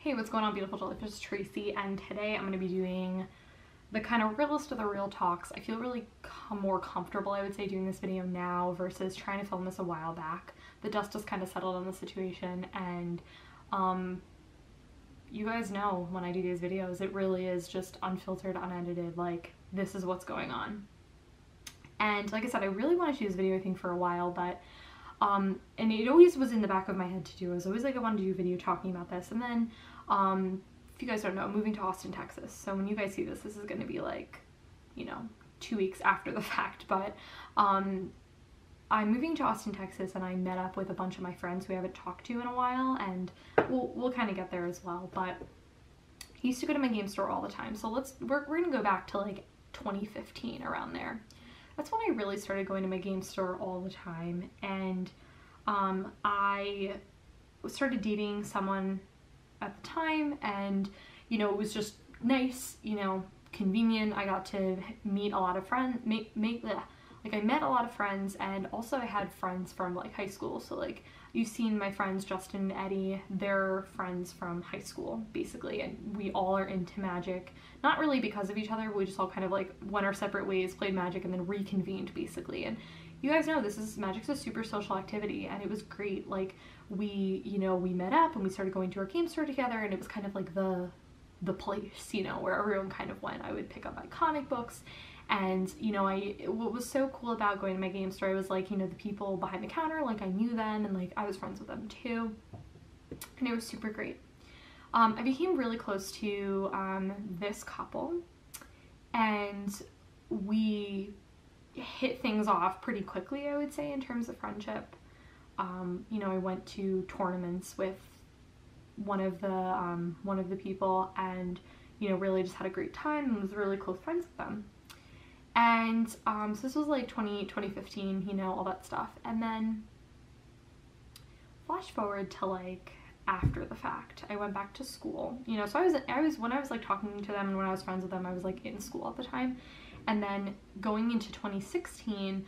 Hey, what's going on, beautiful Jellyfish? It's Tracy, and today I'm going to be doing the kind of realist of the real talks. I feel really more comfortable, I would say, doing this video now versus trying to film this a while back. The dust has kind of settled on the situation, and you guys know when I do these videos, it really is just unfiltered, unedited, like, this is what's going on. And like I said, I really wanted to do this video, I think, for a while, but and it always was in the back of my head to do. I was always like, I wanted to do a video talking about this. And then, if you guys don't know, I'm moving to Austin, Texas. So when you guys see this, this is going to be like, you know, 2 weeks after the fact. But I'm moving to Austin, Texas, and I met up with a bunch of my friends who I haven't talked to in a while, and we'll kind of get there as well. But I used to go to my game store all the time. So we're going to go back to like 2015, around there. That's when I really started going to my game store all the time, and I started dating someone at the time, and you know, it was just nice, you know, convenient. I got to meet a lot of friends, I met a lot of friends, and also I had friends from like high school. So like, you've seen my friends Justin and Eddie, they're friends from high school basically, and we all are into Magic. Not really because of each other, but we just all kind of like went our separate ways, played Magic, and then reconvened basically. And you guys know Magic's a super social activity, and it was great. Like, we met up and we started going to our game store together, and it was kind of like the place, you know, where everyone kind of went. I would pick up my comic books, and you know, what was so cool about going to my game store was, like, you know, the people behind the counter, like, I knew them, and like I was friends with them too, and it was super great. I became really close to this couple, and we hit things off pretty quickly, I would say, in terms of friendship. You know, I went to tournaments with one of the people, and you know, really just had a great time and was really close friends with them. And so this was like 2015, you know, all that stuff. And then flash forward to like after the fact, I went back to school, you know. So I was when I was like talking to them and when I was friends with them, I was like in school at the time. And then going into 2016,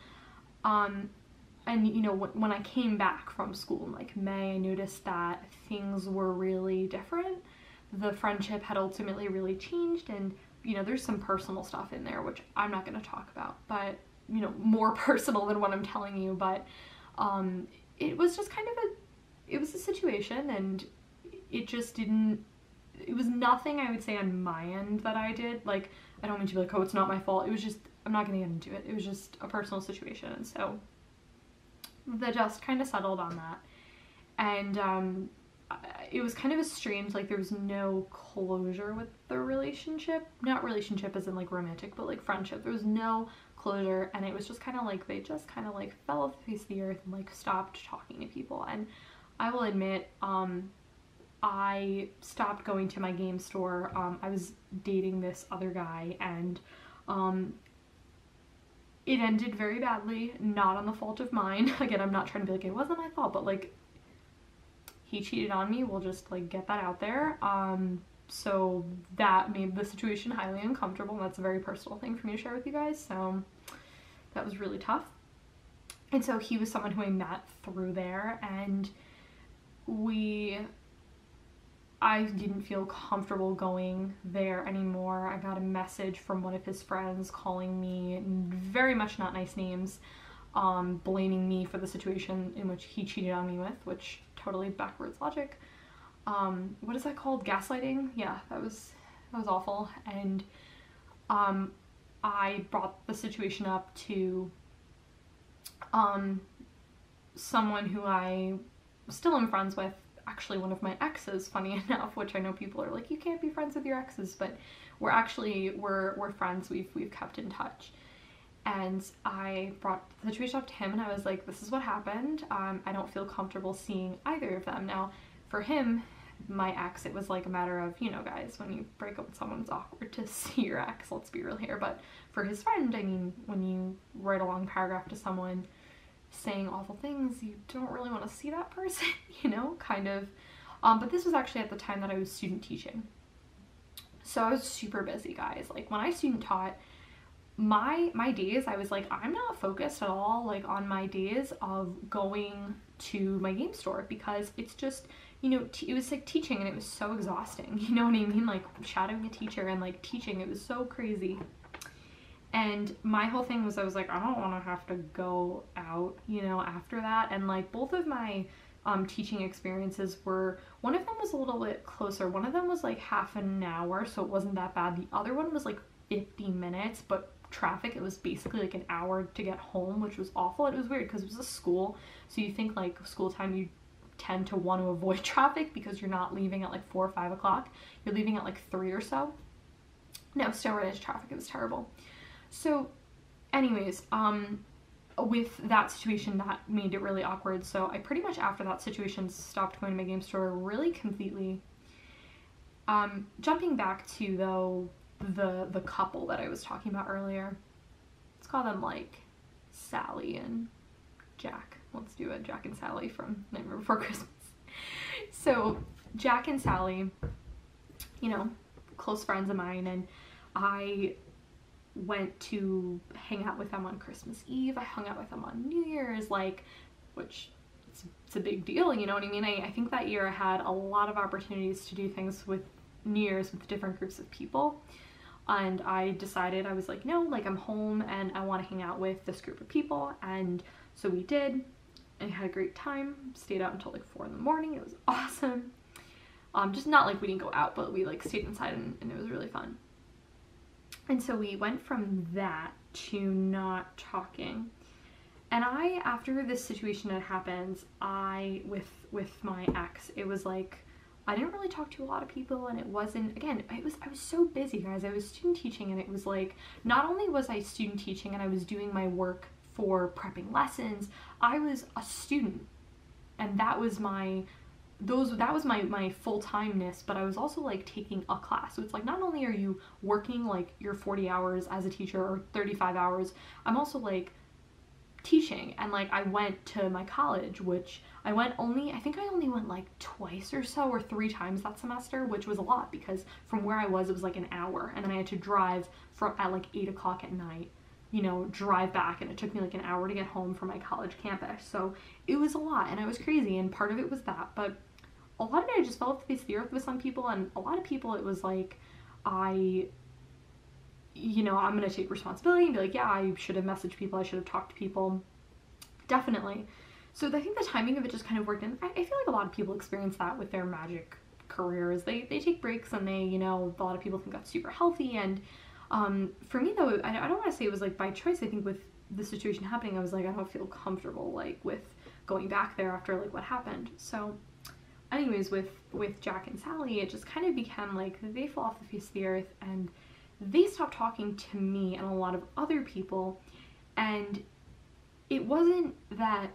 and you know, when I came back from school in like May, I noticed that things were really different. The friendship had ultimately really changed, and you know, there's some personal stuff in there which I'm not going to talk about, but you know, more personal than what I'm telling you. But it was just kind of it was a situation, and it just didn't, it was nothing I would say on my end that I did. Like, I don't mean to be like, oh, it's not my fault. It was just, I'm not going to get into it. It was just a personal situation. And so the dust kind of settled on that. And it was kind of a strange, like, there was no closure with the relationship. Not relationship as in like romantic, but like friendship. There was no closure, and it was just kind of like, they just kind of like fell off the face of the earth and like stopped talking to people. And I will admit, I stopped going to my game store. I was dating this other guy, and it ended very badly, not on the fault of mine. Again, I'm not trying to be like, it wasn't my fault, but like, he cheated on me. We'll just like get that out there. So that made the situation highly uncomfortable, and that's a very personal thing for me to share with you guys. So that was really tough. And so he was someone who I met through there, and I didn't feel comfortable going there anymore. I got a message from one of his friends calling me very much not nice names, blaming me for the situation in which he cheated on me with, which totally backwards logic. What is that called? Gaslighting? Yeah, that was awful. And I brought the situation up to someone who I still am friends with, actually one of my exes, funny enough, which I know people are like, you can't be friends with your exes, but we're friends. We've kept in touch. And I brought the situation up to him, and I was like, this is what happened. I don't feel comfortable seeing either of them. Now, for him, my ex, it was like a matter of, you know, guys, when you break up with someone, it's awkward to see your ex, let's be real here. But for his friend, I mean, when you write a long paragraph to someone saying awful things, you don't really want to see that person, you know, kind of. But this was actually at the time that I was student teaching. So I was super busy, guys. Like, when I student taught, my days, I was like, I'm not focused at all, like, on my days of going to my game store, because it's just, you know, it was like teaching, and it was so exhausting, you know what I mean? Like shadowing a teacher and like teaching, it was so crazy. And my whole thing was, I was like, I don't want to have to go out, you know, after that. And like both of my teaching experiences were, one of them was a little bit closer. One of them was like half an hour, so it wasn't that bad. The other one was like 50 minutes, but traffic, it was basically like an hour to get home, which was awful. It was weird because it was a school, so you think like school time, you tend to want to avoid traffic because you're not leaving at like 4 or 5 o'clock. You're leaving at like 3 or so. No, still right as traffic. It was terrible. So anyways, with that situation, that made it really awkward. So I pretty much after that situation stopped going to my game store really completely. Jumping back to though the couple that I was talking about earlier, let's call them like Sally and Jack. Let's do a Jack and Sally from Nightmare Before Christmas. So Jack and Sally, you know, close friends of mine, and I went to hang out with them on Christmas Eve. I hung out with them on New Year's, like, which it's a big deal, you know what I mean? I think that year I had a lot of opportunities to do things with New Year's with different groups of people, and I decided, I was like, no, like I'm home and I want to hang out with this group of people. And so we did. I had a great time, stayed out until like 4 in the morning. It was awesome. Just not like we didn't go out, but we like stayed inside, and it was really fun. And so we went from that to not talking. And after this situation had happened, with my ex, it was like, I didn't really talk to a lot of people, and it wasn't, again, I was so busy, guys. I was student teaching, and it was like, not only was I student teaching and I was doing my work for prepping lessons, I was a student, and that was my full-timeness, but I was also like taking a class. So it's like, not only are you working like your 40 hours as a teacher or 35 hours, I'm also like teaching. And like I went to my college, which I think I only went like twice or so, or 3 times that semester, which was a lot because from where I was, it was like an hour, and then I had to drive at like 8 o'clock at night, you know, drive back, and it took me like an hour to get home from my college campus. So it was a lot, and I was crazy, and part of it was that, but a lot of it I just fell off the face of the earth with some people, and a lot of people it was like, I'm gonna take responsibility and be like, yeah, I should have messaged people, I should have talked to people, definitely. So I think the timing of it just kind of worked, and I feel like a lot of people experience that with their magic careers. They take breaks, and they, you know, a lot of people think that's super healthy, and for me though, I don't want to say it was like by choice. I think with the situation happening, I was like, I don't feel comfortable like with going back there after like what happened. So anyways, with Jack and Sally, it just kind of became like they fell off the face of the earth, and they stopped talking to me and a lot of other people. And it wasn't that,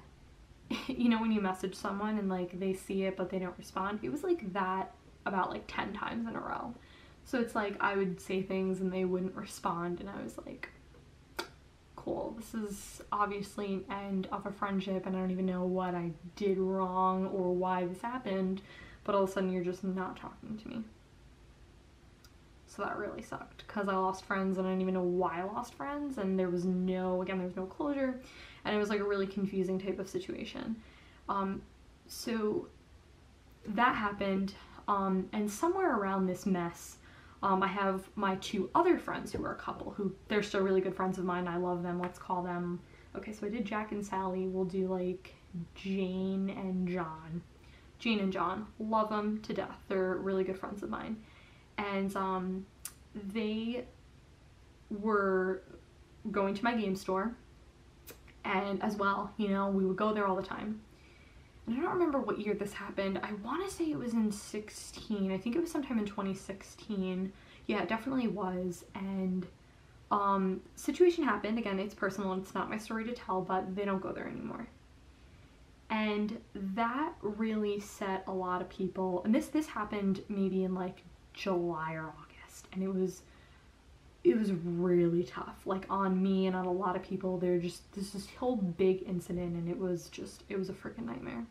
you know, when you message someone and like they see it but they don't respond, it was like that about like 10 times in a row. So it's like I would say things and they wouldn't respond, and I was like, cool, this is obviously an end of a friendship, and I don't even know what I did wrong or why this happened, but all of a sudden you're just not talking to me. So that really sucked, because I lost friends, and I didn't even know why I lost friends, and there was no closure, and it was like a really confusing type of situation. So that happened, and somewhere around this mess, I have my 2 other friends who are a couple, who they're still really good friends of mine. I love them. Let's call them, okay, so I did Jack and Sally. We'll do like Jane and John. Jane and John, love them to death. They're really good friends of mine. And they were going to my game store, and as well, you know, we would go there all the time. And I don't remember what year this happened. I want to say it was in 16. I think it was sometime in 2016. Yeah, it definitely was. And situation happened. Again, it's personal, and it's not my story to tell, but they don't go there anymore. And that really set a lot of people, and this happened maybe in like July or August, and it was really tough, like on me and on a lot of people. This whole big incident, and it was a freaking nightmare.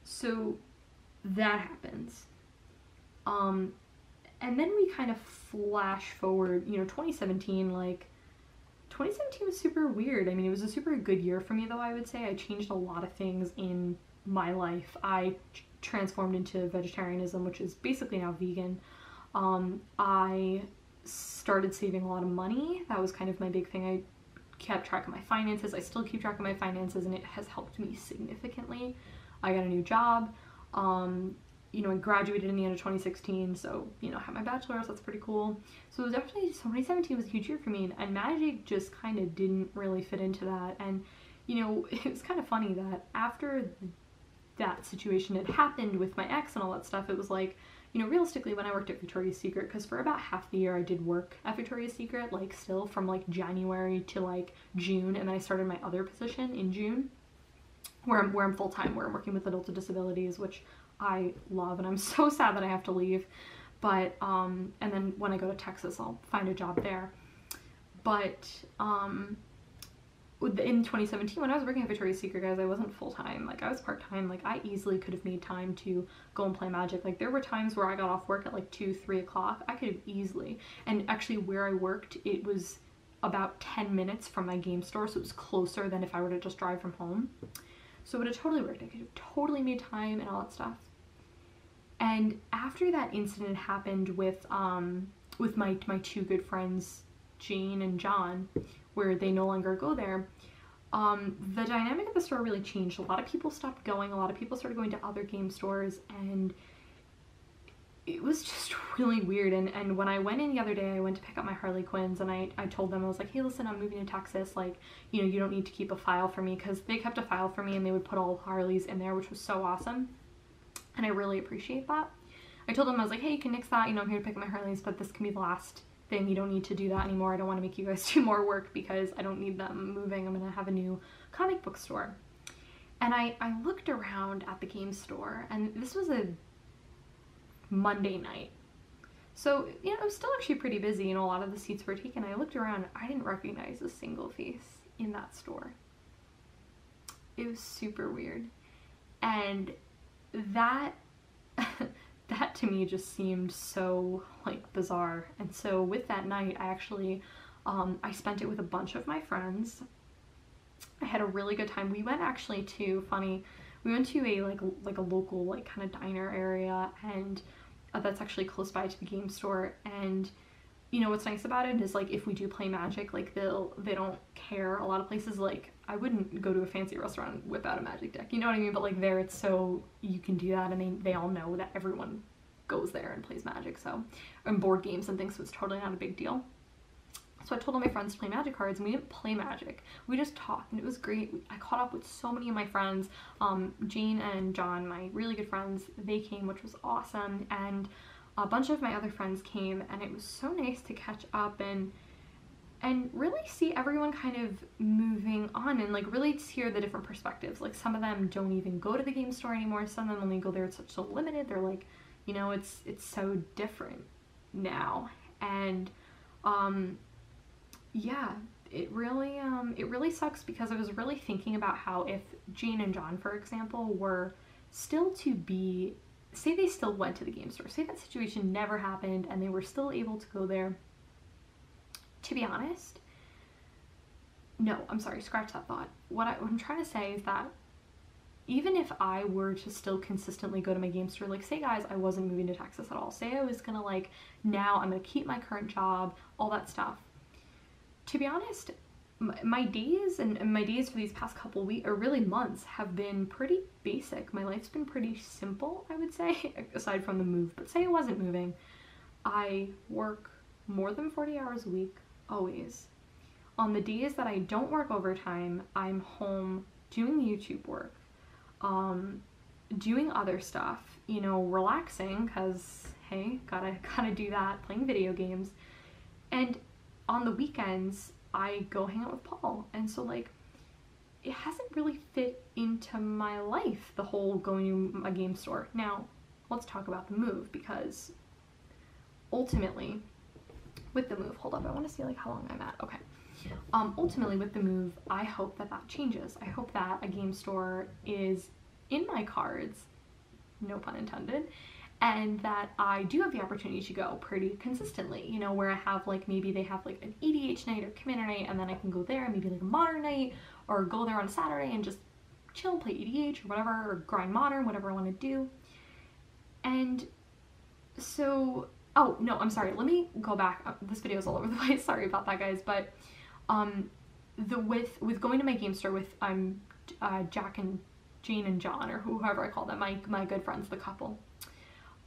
So that happens, and then we kind of flash forward, you know, 2017. Like 2017 was super weird. I mean, it was a super good year for me, though. I would say I changed a lot of things in my life. I transformed into vegetarianism, which is basically now vegan. I started saving a lot of money. That was kind of my big thing. I kept track of my finances. I still keep track of my finances, and it has helped me significantly. I got a new job. You know, I graduated in the end of 2016, so, you know, I had my bachelor's. That's pretty cool. So it was definitely, 2017 was a huge year for me, and Magic just kind of didn't really fit into that. And, you know, it was kind of funny that after that situation had happened with my ex and all that stuff, it was like, you know, realistically, when I worked at Victoria's Secret, because for about half the year I did work at Victoria's Secret, like still from like January to like June, and then I started my other position in June, where I'm full-time, where I'm working with adults with disabilities, which I love, and I'm so sad that I have to leave. But and then when I go to Texas, I'll find a job there. But in 2017, when I was working at Victoria's Secret, guys, I wasn't full-time. Like, I was part-time. Like, I easily could have made time to go and play Magic. Like, there were times where I got off work at like 2, 3 o'clock. I could have easily. And actually, where I worked, it was about 10 minutes from my game store, so it was closer than if I were to just drive from home. So it would have totally worked. I could have totally made time and all that stuff. And after that incident happened with my two good friends, Jane and John, where they no longer go there, the dynamic of the store really changed. A lot of people stopped going. A lot of people started going to other game stores, and it was just really weird. And when I went in the other day, I went to pick up my Harley Quinns, and I told them, I was like, hey, listen, I'm moving to Texas. Like, you know, you don't need to keep a file for me, because they kept a file for me, and they would put all Harleys in there, which was so awesome. And I really appreciate that. I told them, I was like, hey, you can nix that. You know, I'm here to pick up my Harleys, but this can be the last thing. You don't need to do that anymore. I don't want to make you guys do more work because I don't need them moving. I'm going to have a new comic book store. And I looked around at the game store, and this was a Monday night. So, you know, it was still actually pretty busy, and a lot of the seats were taken. I looked around, I didn't recognize a single face in that store. It was super weird. And that that to me just seemed so like bizarre. And so with that night, I actually I spent it with a bunch of my friends. I had a really good time. We went actually to, we went to a like a local like kind of diner area, and that's actually close by to the game store. And you know what's nice about it is, like, if we do play Magic, like they don't care. A lot of places, like, I wouldn't go to a fancy restaurant and whip out a Magic deck, you know what I mean? But like there, it's so you can do that, and they all know that everyone goes there and plays Magic, so, and board games and things, so it's totally not a big deal. So I told all my friends to play Magic cards, and we didn't play Magic. We just talked, and it was great. I caught up with so many of my friends. Jane and John, my really good friends, they came, which was awesome, and a bunch of my other friends came, and it was so nice to catch up and really see everyone kind of moving on, and like really hear the different perspectives. Like, some of them don't even go to the game store anymore. Some of them only go there. It's so limited. They're like, you know, it's so different now. And yeah, it really sucks, because I was really thinking about how if Jane and John, for example, were still to be, say they still went to the game store, say that situation never happened and they were still able to go there, to be honest, no, I'm sorry, scratch that thought. What I'm trying to say is that even if I were to still consistently go to my game store, like, say, guys, I wasn't moving to Texas at all, say I was gonna, like, now I'm gonna keep my current job, all that stuff, to be honest, my days and my days for these past couple weeks, or really months, have been pretty basic. My life's been pretty simple, I would say, aside from the move. But say I wasn't moving, I work more than 40 hours a week, always. On the days that I don't work overtime, I'm home doing YouTube work, doing other stuff, you know, relaxing, because, hey, gotta do that, playing video games. And on the weekends, I go hang out with Paul. And so, like, it hasn't really fit into my life, the whole going to a game store. Now, let's talk about the move, because ultimately, with the move, hold up, I want to see, like, how long I'm at. Okay. Ultimately, with the move, I hope that that changes. I hope that a game store is in my cards, no pun intended, and that I do have the opportunity to go pretty consistently, you know, where I have, like, maybe they have, like, an EDH night or Commander night, and then I can go there, maybe, like, a Modern night, or go there on Saturday and just chill, play EDH or whatever, or grind modern, whatever I want to do. And so, oh no, I'm sorry, let me go back. This video is all over the place, sorry about that, guys. But with going to my game store with Jack and Jane and John, or whoever I call them, my good friends, the couple.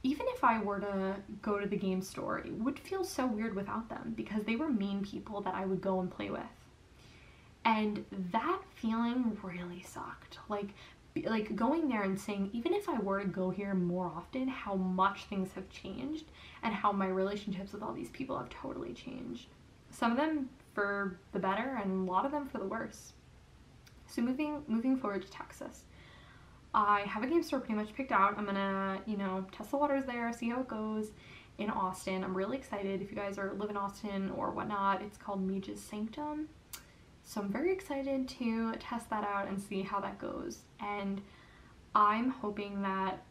Even if I were to go to the game store, it would feel so weird without them, because they were main people that I would go and play with. And that feeling really sucked. Like going there and saying, even if I were to go here more often, how much things have changed and how my relationships with all these people have totally changed. Some of them for the better and a lot of them for the worse. So moving forward to Texas. I have a game store pretty much picked out. I'm gonna, test the waters there, see how it goes in Austin. I'm really excited. If you guys live in Austin or whatnot, it's called Mage's Sanctum. So I'm very excited to test that out and see how that goes. And I'm hoping that,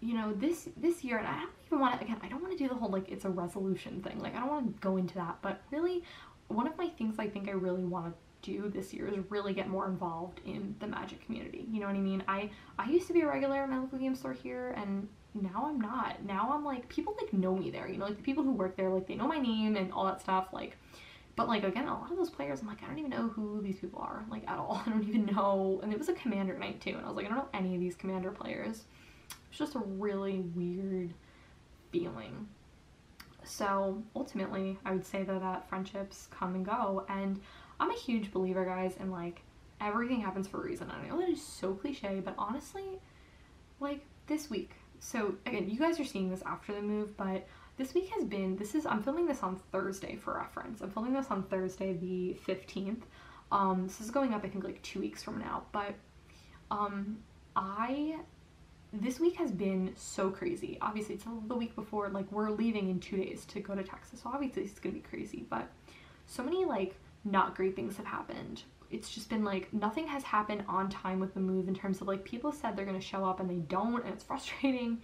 this year, and I don't even want to, again, I don't want to do the whole, it's a resolution thing. I don't want to go into that, but really, one of my things I think I really want to do this year is really get more involved in the Magic community. You know what I mean? I used to be a regular at my local game store here, and now I'm not. Now I'm people know me there, the people who work there, they know my name and all that stuff, but again, a lot of those players, I'm I don't even know who these people are, at all. I don't even know. And it was a Commander night too, and I was I don't know any of these Commander players. It's just a really weird feeling. So ultimately, I would say that friendships come and go, and I'm a huge believer, guys, in everything happens for a reason. I know that is so cliche, but honestly, this week. So again, you guys are seeing this after the move, but this week has been, I'm filming this on Thursday for reference. I'm filming this on Thursday the 15th. This is going up, I think, 2 weeks from now, but this week has been so crazy. Obviously, it's the week before, we're leaving in 2 days to go to Texas, so obviously it's gonna be crazy, but so many, not great things have happened. It's just been, nothing has happened on time with the move in terms of, people said they're gonna show up and they don't, and it's frustrating.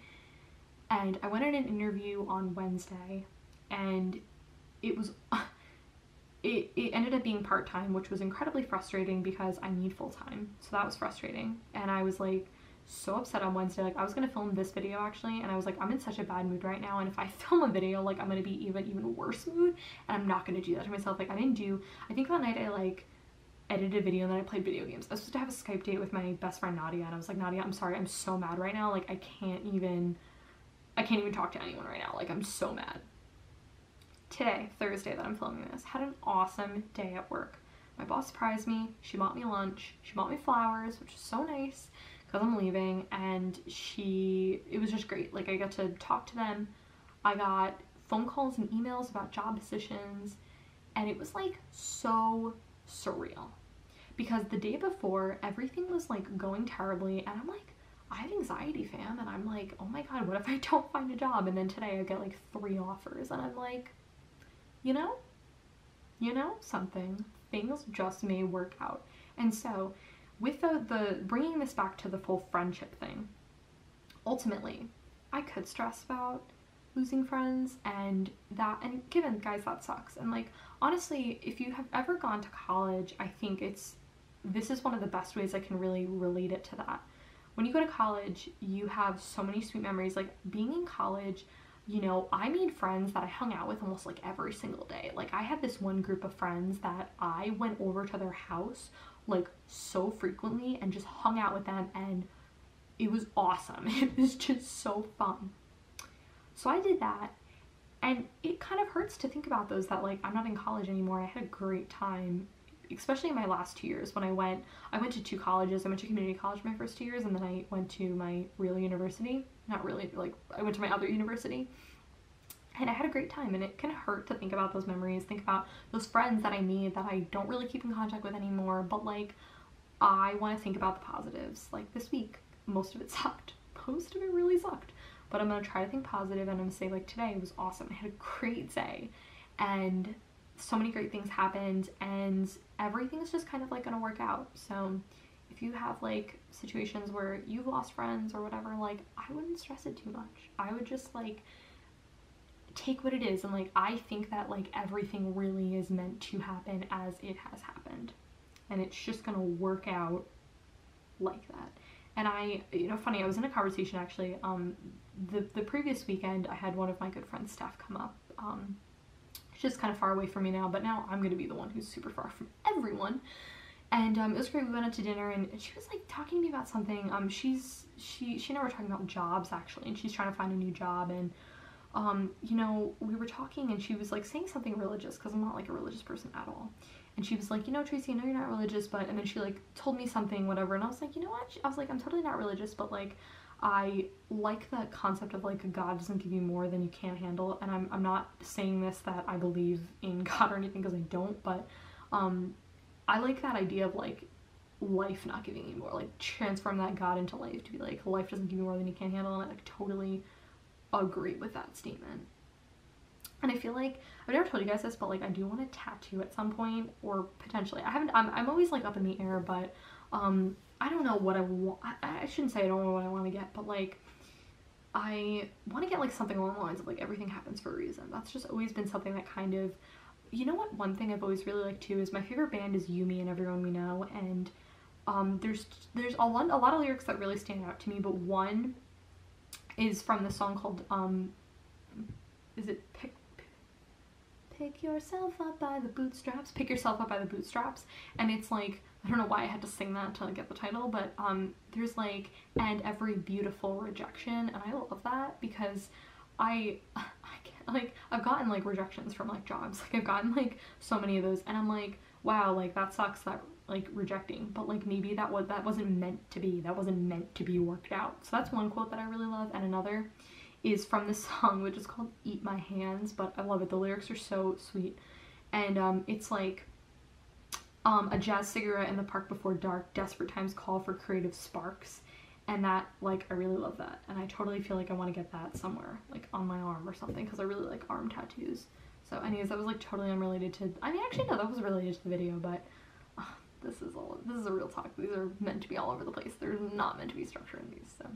And I went in an interview on Wednesday, and it was, it ended up being part-time, which was incredibly frustrating because I need full-time, so that was frustrating. And I was, so upset on Wednesday. I was gonna film this video actually, and I was I'm in such a bad mood right now, and if I film a video, I'm gonna be even worse mood, and I'm not gonna do that to myself. I think that night I edited a video and then I played video games. I was supposed to have a Skype date with my best friend Nadia, and I was Nadia, I'm sorry, I'm so mad right now. I can't even talk to anyone right now. I'm so mad. Today, Thursday that I'm filming this, had an awesome day at work. My boss surprised me. She bought me lunch. She bought me flowers, which is so nice because I'm leaving, and it was just great. I got to talk to them. I got phone calls and emails about job positions, and it was so surreal because the day before everything was going terribly, and I'm I have anxiety, fam, and I'm oh my god, what if I don't find a job? And then today I get 3 offers, and I'm something, things just may work out. And so with the bringing this back to the full friendship thing, ultimately I could stress about losing friends, and given, guys, that sucks. And honestly, if you have ever gone to college, I think this is one of the best ways I can really relate it to that. When you go to college, you have so many sweet memories. Being in college, I made friends that I hung out with almost every single day. I had this one group of friends that I went over to their house so frequently and just hung out with them, and it was awesome. It was just so fun. So I did that, and it kind of hurts to think about those that I'm not in college anymore. I had a great time, especially in my last 2 years when I went to 2 colleges. I went to community college my first 2 years, and then I went to my real university. Not really, I went to my other university, and I had a great time. And it can hurt to think about those memories, think about those friends that I made that I don't really keep in contact with anymore, but I want to think about the positives. This week, most of it sucked. Most of it really sucked, but I'm going to try to think positive, and I'm going to say today was awesome. I had a great day, and so many great things happened, and everything's just kind of going to work out. So if you have situations where you've lost friends or whatever, I wouldn't stress it too much. I would just take what it is, and I think that everything really is meant to happen as it has happened, and it's just gonna work out like that. And funny, I was in a conversation actually, the previous weekend I had one of my good friends' staff come up. It's just kind of far away from me now, but now I'm gonna be the one who's super far from everyone. And it was great. We went out to dinner, and she was like talking to me about something. She and I were talking about jobs actually, and she's trying to find a new job. And we were talking, and she was like saying something religious, because I'm not like a religious person at all. And she was like, Tracy, I know you're not religious, but, and then she like told me something, whatever. And I was like, you know what? I was like, I'm totally not religious, but like, I like the concept of like God doesn't give you more than you can handle. And I'm not saying this that I believe in God or anything, because I don't, but I like that idea of like life not giving you more, like transform that God into life, to be like, life doesn't give you more than you can handle. And I like totally agree with that statement. And I feel like, I've never told you guys this, but like I do want to tattoo at some point, or potentially. I'm always like up in the air, but I don't know what I want. I shouldn't say I don't know what I want to get, but like I want to get like something along the lines of like everything happens for a reason. That's just always been something that kind of, what one thing I've always really liked too is my favorite band is Yumi and Everyone We Know, and there's a lot of lyrics that really stand out to me, but one is from the song called is it Pick yourself up by the bootstraps. Pick yourself up by the bootstraps. And it's like, I don't know why I had to sing that to get the title, but there's like, and every beautiful rejection, and I love that because I can't, like, I've gotten like rejections from like jobs. Like I've gotten like so many of those, and I'm like, wow, like that sucks, that like rejecting, but like maybe that wasn't meant to be. That wasn't meant to be worked out. So that's one quote that I really love, and another is from this song, which is called Eat My Hands, but I love it. The lyrics are so sweet. And it's like, a jazz cigarette in the park before dark, desperate times call for creative sparks. And that, like, I really love that. And I totally feel like I want to get that somewhere, like on my arm or something, because I really like arm tattoos. So anyways, that was like totally unrelated to, I mean, actually no, that was related to the video, but this is a real talk. These are meant to be all over the place. They're not meant to be structured in these, so.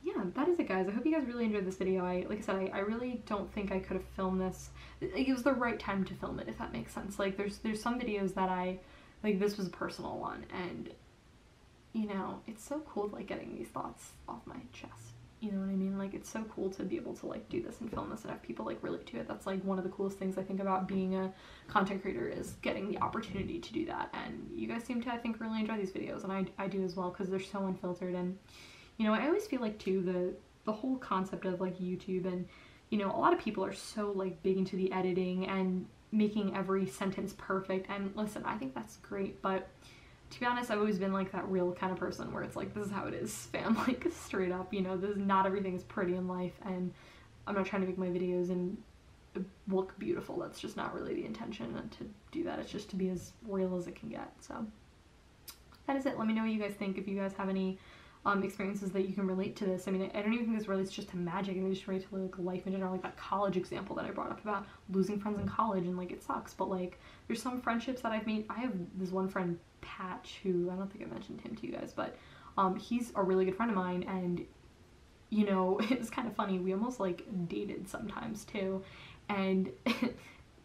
Yeah, that is it, guys. I hope you guys really enjoyed this video. Like I said, I really don't think I could have filmed this. It was the right time to film it, if that makes sense. Like, there's some videos that this was a personal one, and, it's so cool, like, getting these thoughts off my chest. You know what I mean? Like, it's so cool to be able to, like, do this and film this and have people, like, relate to it. That's, like, one of the coolest things I think about being a content creator, is getting the opportunity to do that. And you guys seem to, I think, really enjoy these videos, and I do as well, because they're so unfiltered. And I always feel like too, the whole concept of like YouTube, and a lot of people are so like big into the editing and making every sentence perfect, and listen, I think that's great, but to be honest, I've always been like that real kind of person where it's like, this is how it is, fam, like straight up, not everything is pretty in life, and I'm not trying to make my videos and look beautiful. That's just not really the intention, and to do that, it's just to be as real as it can get. So that is it. Let me know what you guys think, if you guys have any experiences that you can relate to this. I mean, I don't even think this relates just to magic. I think it's just relate to like life in general, like that college example that I brought up about losing friends in college, and like it sucks, but like there's some friendships that I've made. I have this one friend, Patch, who I don't think I mentioned him to you guys, but he's a really good friend of mine, and it's kind of funny, we almost like dated sometimes too, and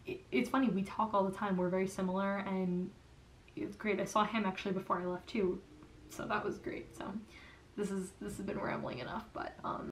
it's funny, we talk all the time, we're very similar, and it's great. I saw him actually before I left too, so that was great. So this has been rambling enough, but